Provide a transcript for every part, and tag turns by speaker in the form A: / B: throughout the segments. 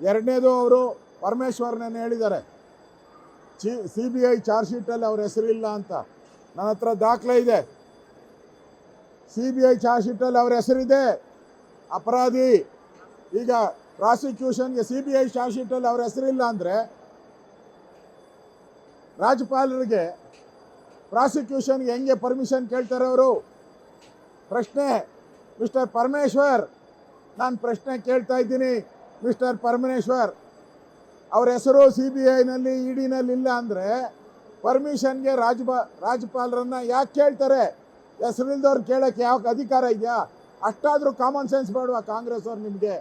A: ಎರಡನೇದು ಅವರು ಪರಮೇಶ್ವರ್ನೇ ಹೇಳಿದ್ದಾರೆ, CBI ಚಾರ್ಜ್ ಶೀಟಲ್ಲಿ ಅವ್ರ ಹೆಸರಿಲ್ಲ ಅಂತ. ನನ್ನ ಹತ್ರ ದಾಖಲೆ ಇದೆ. CBI ಚಾರ್ಜ್ ಶೀಟಲ್ಲಿ ಅವ್ರ ಹೆಸರಿದೆ, ಅಪರಾಧಿ. ಈಗ ಪ್ರಾಸಿಕ್ಯೂಷನ್ಗೆ CBI ಚಾರ್ಜ್ ಶೀಟಲ್ಲಿ ಅವ್ರ ಹೆಸರಿಲ್ಲ ಅಂದರೆ ರಾಜ್ಯಪಾಲರಿಗೆ ಪ್ರಾಸಿಕ್ಯೂಷನ್ಗೆ ಹೆಂಗೆ ಪರ್ಮಿಷನ್ ಕೇಳ್ತಾರೆ ಅವರು? ಪ್ರಶ್ನೆ ಮಿಸ್ಟರ್ ಪರಮೇಶ್ವರ್, ನಾನು ಪ್ರಶ್ನೆ ಕೇಳ್ತಾ ಇದ್ದೀನಿ. ಮಿಸ್ಟರ್ ಪರಮೇಶ್ವರ್, ಅವ್ರ ಹೆಸರು CBIನಲ್ಲಿ EDನಲ್ಲಿ ಇಲ್ಲ ಅಂದರೆ ಪರ್ಮಿಷನ್ಗೆ ರಾಜ್ಯಪಾಲರನ್ನ ಯಾಕೆ ಕೇಳ್ತಾರೆ? ಹೆಸರಿಲ್ದವ್ರು ಕೇಳೋಕ್ಕೆ ಯಾವ ಅಧಿಕಾರ ಇದೆಯಾ? ಅಷ್ಟಾದರೂ ಕಾಮನ್ ಸೆನ್ಸ್ ಬೇಡವಾ ಕಾಂಗ್ರೆಸ್ ಅವ್ರು? ನಿಮಗೆ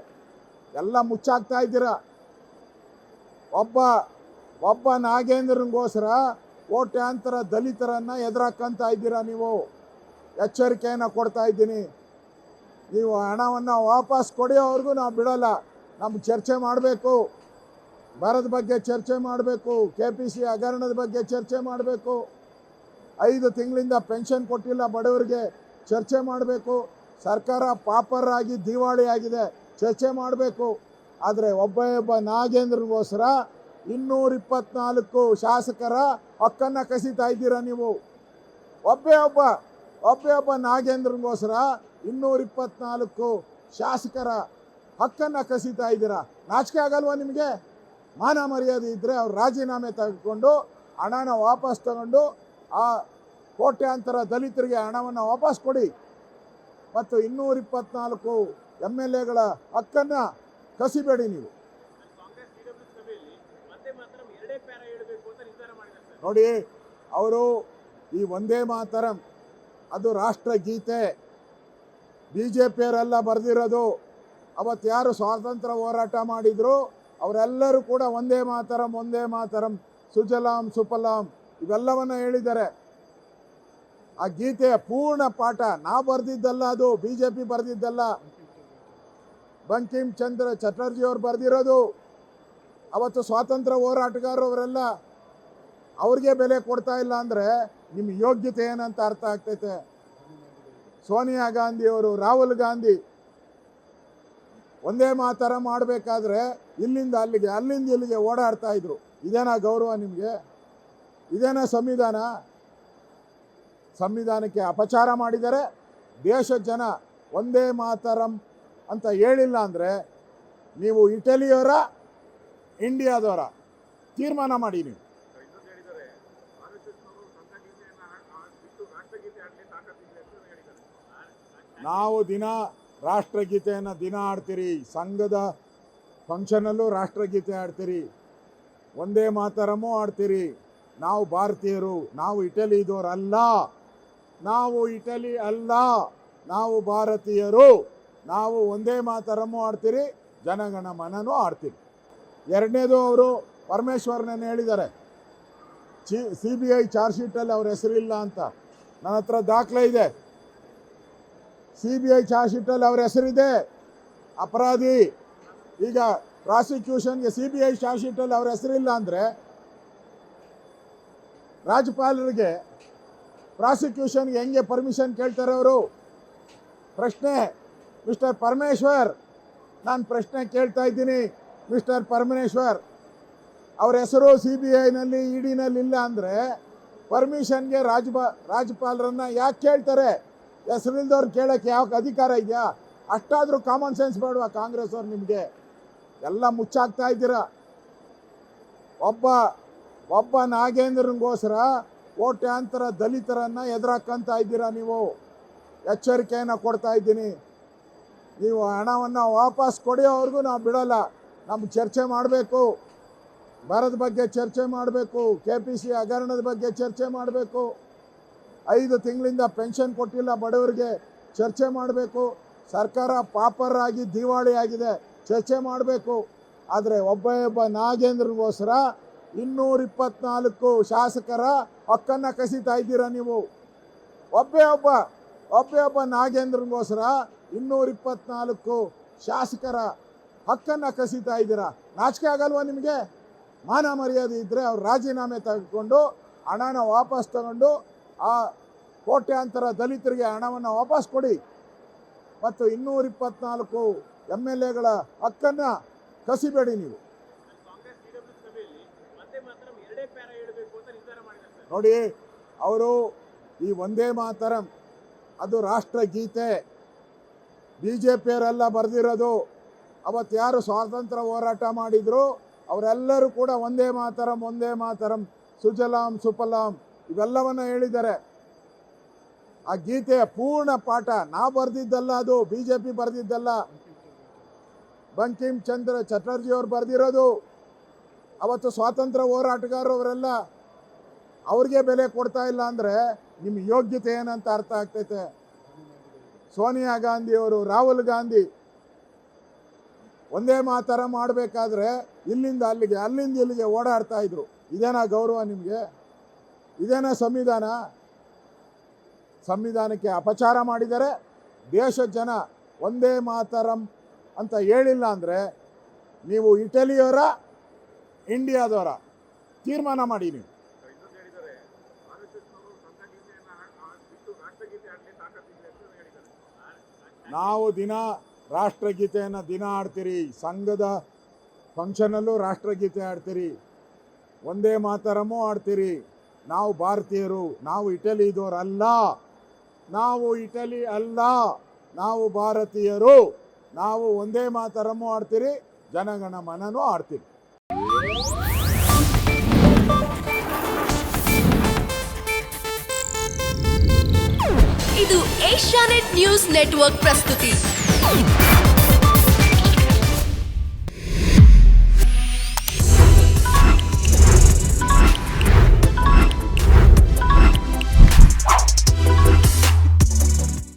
A: ಎಲ್ಲ ಮುಚ್ಚಾಕ್ತಾ ಇದ್ದೀರಾ. ಒಬ್ಬ ನಾಗೇಂದ್ರನಿಗೋಸ್ಕರ ಕೋಟ್ಯಾಂತರ ದಲಿತರನ್ನ ಎದುರಾಕಂತ ಇದ್ದೀರಾ ನೀವು. ಎಚ್ಚರಿಕೆಯನ್ನು ಕೊಡ್ತಾ ಇದ್ದೀನಿ. ನೀವು ಹಣವನ್ನು ವಾಪಸ್ ಕೊಡೋವರೆಗೂ ನಾವು ಬಿಡೋಲ್ಲ. ನಮ್ಗೆ ಚರ್ಚೆ ಮಾಡಬೇಕು, ಬರದ ಬಗ್ಗೆ ಚರ್ಚೆ ಮಾಡಬೇಕು, KPC ಹಗರಣದ ಬಗ್ಗೆ ಚರ್ಚೆ ಮಾಡಬೇಕು, 5 ತಿಂಗಳಿಂದ ಪೆನ್ಷನ್ ಕೊಟ್ಟಿಲ್ಲ ಬಡವರಿಗೆ ಚರ್ಚೆ ಮಾಡಬೇಕು, ಸರ್ಕಾರ ಪಾಪರ್ ಆಗಿ ದಿವಾಳಿ ಆಗಿದೆ ಚರ್ಚೆ ಮಾಡಬೇಕು. ಆದರೆ ಒಬ್ಬ ನಾಗೇಂದ್ರನಿಗೋಸ್ಕರ 224 ಶಾಸಕರ ಹಕ್ಕನ್ನು ಕಸಿತಾ ಇದ್ದೀರಾ ನೀವು. ಒಬ್ಬ ನಾಗೇಂದ್ರನಿಗೋಸ್ಕರ 224 ಶಾಸಕರ ಹಕ್ಕನ್ನು ಕಸಿತಾ ಇದ್ದೀರಾ. ನಾಚಿಕೆ ಆಗಲ್ವಾ ನಿಮಗೆ? ಮಾನ ಮರ್ಯಾದೆ ಇದ್ದರೆ ಅವ್ರು ರಾಜೀನಾಮೆ ತೆಗೆದುಕೊಂಡು ಹಣನ ವಾಪಸ್ ತಗೊಂಡು ಆ ಕೋಟ್ಯಾಂತರ ದಲಿತರಿಗೆ ಹಣವನ್ನು ವಾಪಸ್ ಕೊಡಿ. ಮತ್ತು 224 MLAಗಳ ಹಕ್ಕನ್ನು ಕಸಿಬೇಡಿ ನೀವು. ನೋಡಿ, ಅವರು ಈ ವಂದೇ ಮಾತರಂ ಅದು ರಾಷ್ಟ್ರಗೀತೆ, BJPಯವರೆಲ್ಲ ಬರೆದಿರೋದು. ಅವತ್ತು ಯಾರು ಸ್ವಾತಂತ್ರ್ಯ ಹೋರಾಟ ಮಾಡಿದ್ರು ಅವರೆಲ್ಲರೂ ಕೂಡ ವಂದೇ ಮಾತರಂ ಸುಜಲಾಂ ಸುಫಲಾಂ ಇವೆಲ್ಲವನ್ನು ಹೇಳಿದ್ದಾರೆ. ಆ ಗೀತೆಯ ಪೂರ್ಣ ಪಾಠ ನಾವು ಬರೆದಿದ್ದಲ್ಲ, ಅದು BJP ಬರೆದಿದ್ದಲ್ಲ, ಬಂಕಿಮ್ ಚಂದ್ರ ಚಟರ್ಜಿ ಅವರು ಬರೆದಿರೋದು. ಅವತ್ತು ಸ್ವಾತಂತ್ರ್ಯ ಹೋರಾಟಗಾರರು ಅವರೆಲ್ಲ ಅವ್ರಿಗೆ ಬೆಲೆ ಕೊಡ್ತಾ ಇಲ್ಲ ಅಂದರೆ ನಿಮ್ಮ ಯೋಗ್ಯತೆ ಏನಂತ ಅರ್ಥ ಆಗ್ತೈತೆ. ಸೋನಿಯಾ ಗಾಂಧಿಯವರು, ರಾಹುಲ್ ಗಾಂಧಿ ವಂದೇ ಮಾತರಂ ಮಾಡಬೇಕಾದ್ರೆ ಇಲ್ಲಿಂದ ಅಲ್ಲಿಗೆ ಅಲ್ಲಿಂದ ಇಲ್ಲಿಗೆ ಓಡಾಡ್ತಾ ಇದ್ರು. ಇದೇನಾ ಗೌರವ ನಿಮಗೆ? ಇದೇನಾ ಸಂವಿಧಾನ? ಸಂವಿಧಾನಕ್ಕೆ ಅಪಚಾರ ಮಾಡಿದರೆ ದೇಶದ ಜನ ವಂದೇ ಮಾತರಂ ಅಂತ ಹೇಳಿಲ್ಲ ಅಂದರೆ ನೀವು ಇಟಲಿಯವರ ಇಂಡಿಯಾದವರ ತೀರ್ಮಾನ ಮಾಡಿ. ನೀವು ನಾವು ದಿನ ರಾಷ್ಟ್ರಗೀತೆಯನ್ನು ದಿನ ಆಡ್ತೀರಿ, ಸಂಘದ ಫಂಕ್ಷನಲ್ಲೂ ರಾಷ್ಟ್ರಗೀತೆ ಆಡ್ತೀರಿ, ವಂದೇ ಮಾತರಮೂ ಆಡ್ತೀರಿ. ನಾವು ಭಾರತೀಯರು, ನಾವು ಇಟಲಿದವರಲ್ಲ, ನಾವು ಇಟಲಿ ಅಲ್ಲ, ನಾವು ಭಾರತೀಯರು. ನಾವು ವಂದೇ ಮಾತರಮೂ ಆಡ್ತೀರಿ, ಜನಗಣ ಮನನೂ ಆಡ್ತೀರಿ. ಎರಡನೇದು ಅವರು ಪರಮೇಶ್ವರ್ನೇ ಹೇಳಿದ್ದಾರೆ, CBI ಚಾರ್ಜ್ ಶೀಟಲ್ಲಿ ಅವ್ರ ಹೆಸರಿಲ್ಲ ಅಂತ. ನನ್ನ ಹತ್ರ ದಾಖಲೆ ಇದೆ. CBI ಚಾರ್ಜ್ ಶೀಟಲ್ಲಿ ಅವ್ರ ಹೆಸರಿದೆ, ಅಪರಾಧಿ. ಈಗ ಪ್ರಾಸಿಕ್ಯೂಷನ್ಗೆ CBI ಚಾರ್ಜ್ ಶೀಟಲ್ಲಿ ಅವ್ರ ಹೆಸರಿಲ್ಲ ಅಂದರೆ ರಾಜ್ಯಪಾಲರಿಗೆ ಪ್ರಾಸಿಕ್ಯೂಷನ್ಗೆ ಹೆಂಗೆ ಪರ್ಮಿಷನ್ ಕೇಳ್ತಾರೆ ಅವರು? ಪ್ರಶ್ನೆ ಮಿಸ್ಟರ್ ಪರಮೇಶ್ವರ್, ನಾನು ಪ್ರಶ್ನೆ ಕೇಳ್ತಾ ಇದ್ದೀನಿ. ಮಿಸ್ಟರ್ ಪರಮೇಶ್ವರ್, ಅವ್ರ ಹೆಸರು CBIನಲ್ಲಿ EDನಲ್ಲಿ ಇಲ್ಲ ಅಂದರೆ ಪರ್ಮಿಷನ್ಗೆ ರಾಜ್ಯಪಾಲರನ್ನ ಯಾಕೆ ಕೇಳ್ತಾರೆ? ಹೆಸರಿಲ್ದವ್ರು ಕೇಳೋಕ್ಕೆ ಯಾವ ಅಧಿಕಾರ ಇದೆಯಾ? ಅಷ್ಟಾದರೂ ಕಾಮನ್ ಸೆನ್ಸ್ ಬೇಡವಾ ಕಾಂಗ್ರೆಸ್ ಅವ್ರು? ನಿಮಗೆ ಎಲ್ಲ ಮುಚ್ಚಾಕ್ತಾ ಇದ್ದೀರಾ. ಒಬ್ಬ ನಾಗೇಂದ್ರನಿಗೋಸ್ಕರ ಕೋಟ್ಯಾಂತರ ದಲಿತರನ್ನ ಎದುರಾಕಂತ ಇದ್ದೀರಾ ನೀವು. ಎಚ್ಚರಿಕೆಯನ್ನು ಕೊಡ್ತಾ ಇದ್ದೀನಿ. ನೀವು ಹಣವನ್ನು ವಾಪಸ್ ಕೊಡೋವರೆಗೂ ನಾವು ಬಿಡೋಲ್ಲ. ನಮ್ಗೆ ಚರ್ಚೆ ಮಾಡಬೇಕು, ಬರದ ಬಗ್ಗೆ ಚರ್ಚೆ ಮಾಡಬೇಕು, KPC ಹಗರಣದ ಬಗ್ಗೆ ಚರ್ಚೆ ಮಾಡಬೇಕು, 5 ತಿಂಗಳಿಂದ ಪೆನ್ಷನ್ ಕೊಟ್ಟಿಲ್ಲ ಬಡವರಿಗೆ ಚರ್ಚೆ ಮಾಡಬೇಕು, ಸರ್ಕಾರ ಪಾಪರ್ ಆಗಿ ದಿವಾಳಿ ಆಗಿದೆ ಚರ್ಚೆ ಮಾಡಬೇಕು. ಆದರೆ ಒಬ್ಬ ನಾಗೇಂದ್ರನಿಗೋಸ್ಕರ 224 ಶಾಸಕರ ಹಕ್ಕನ್ನು ಕಸಿತಾ ಇದ್ದೀರಾ ನೀವು. ಒಬ್ಬ ನಾಗೇಂದ್ರನಿಗೋಸ್ಕರ 224 ಶಾಸಕರ ಹಕ್ಕನ್ನು ಕಸಿತಾ ಇದ್ದೀರಾ. ನಾಚಿಕೆ ಆಗಲ್ವಾ ನಿಮಗೆ? ಮಾನ ಮರ್ಯಾದೆ ಇದ್ದರೆ ಅವ್ರು ರಾಜೀನಾಮೆ ತೆಗೆದುಕೊಂಡು ಹಣನ ವಾಪಸ್ ತಗೊಂಡು ಆ ಕೋಟ್ಯಾಂತರ ದಲಿತರಿಗೆ ಹಣವನ್ನು ವಾಪಸ್ ಕೊಡಿ. ಮತ್ತು 224 MLAಗಳ ಹಕ್ಕನ್ನು ಕಸಿಬೇಡಿ ನೀವು. ನೋಡಿ, ಅವರು ಈ ವಂದೇ ಮಾತರಂ ಅದು ರಾಷ್ಟ್ರಗೀತೆ, BJPಯವರೆಲ್ಲ ಬರೆದಿರೋದು. ಅವತ್ತು ಯಾರು ಸ್ವಾತಂತ್ರ್ಯ ಹೋರಾಟ ಮಾಡಿದ್ರು ಅವರೆಲ್ಲರೂ ಕೂಡ ವಂದೇ ಮಾತರಂ ವಂದೇ ಮಾತರಂ, ಸುಜಲಾಂ ಸುಫಲಾಂ ಇವೆಲ್ಲವನ್ನ ಹೇಳಿದ್ದಾರೆ. ಆ ಗೀತೆಯ ಪೂರ್ಣ ಪಾಠ ನಾವು ಬರೆದಿದ್ದಲ್ಲ, ಅದು BJP ಬರೆದಿದ್ದಲ್ಲ, ಬಂಕಿಮ್ ಚಂದ್ರ ಚಟರ್ಜಿ ಅವರು ಬರೆದಿರೋದು. ಅವತ್ತು ಸ್ವಾತಂತ್ರ್ಯ ಹೋರಾಟಗಾರರು ಅವರೆಲ್ಲ ಅವ್ರಿಗೆ ಬೆಲೆ ಕೊಡ್ತಾ ಇಲ್ಲ ಅಂದರೆ ನಿಮ್ಮ ಯೋಗ್ಯತೆ ಏನಂತ ಅರ್ಥ ಆಗ್ತೈತೆ. ಸೋನಿಯಾ ಗಾಂಧಿ ಅವರು, ರಾಹುಲ್ ಗಾಂಧಿ ಒಂದೇ ಮಾತರ ಮಾಡಬೇಕಾದ್ರೆ ಇಲ್ಲಿಂದ ಅಲ್ಲಿಗೆ ಅಲ್ಲಿಂದ ಇಲ್ಲಿಗೆ ಓಡಾಡ್ತಾ ಇದ್ರು. ಇದೇನಾ ಗೌರವ ನಿಮಗೆ? ಇದೇನಾ ಸಂವಿಧಾನ? ಸಂವಿಧಾನಕ್ಕೆ ಅಪಚಾರ ಮಾಡಿದರೆ ದೇಶದ ಜನ ಒಂದೇ ಮಾತರಂ ಅಂತ ಹೇಳಿಲ್ಲ ಅಂದರೆ ನೀವು ಇಟಲಿಯವರ ಇಂಡಿಯಾದವರ ತೀರ್ಮಾನ ಮಾಡಿ. ನೀವು ನಾವು ದಿನ ರಾಷ್ಟ್ರಗೀತೆಯನ್ನು ದಿನ ಆಡ್ತೀರಿ, ಸಂಘದ ಫಂಕ್ಷನಲ್ಲೂ ರಾಷ್ಟ್ರಗೀತೆ ಆಡ್ತೀರಿ, ಒಂದೇ ಮಾತರಮೂ ಆಡ್ತೀರಿ. ನಾವು ಭಾರತೀಯರು, ನಾವು ಇಟಲಿದವರಲ್ಲ, ನಾವು ಇಟಲಿ ಅಲ್ಲ, ನಾವು ಭಾರತೀಯರು. ನಾವು ಒಂದೇ ಮಾತರಮೂ ಆಡ್ತೀರಿ, ಜನಗಣ ಮನನೂ ಆಡ್ತೀರಿ.
B: ಇದು ಏಷ್ಯಾನೆಟ್ ನ್ಯೂಸ್ ನೆಟ್ವರ್ಕ್ ಪ್ರಸ್ತುತಿ.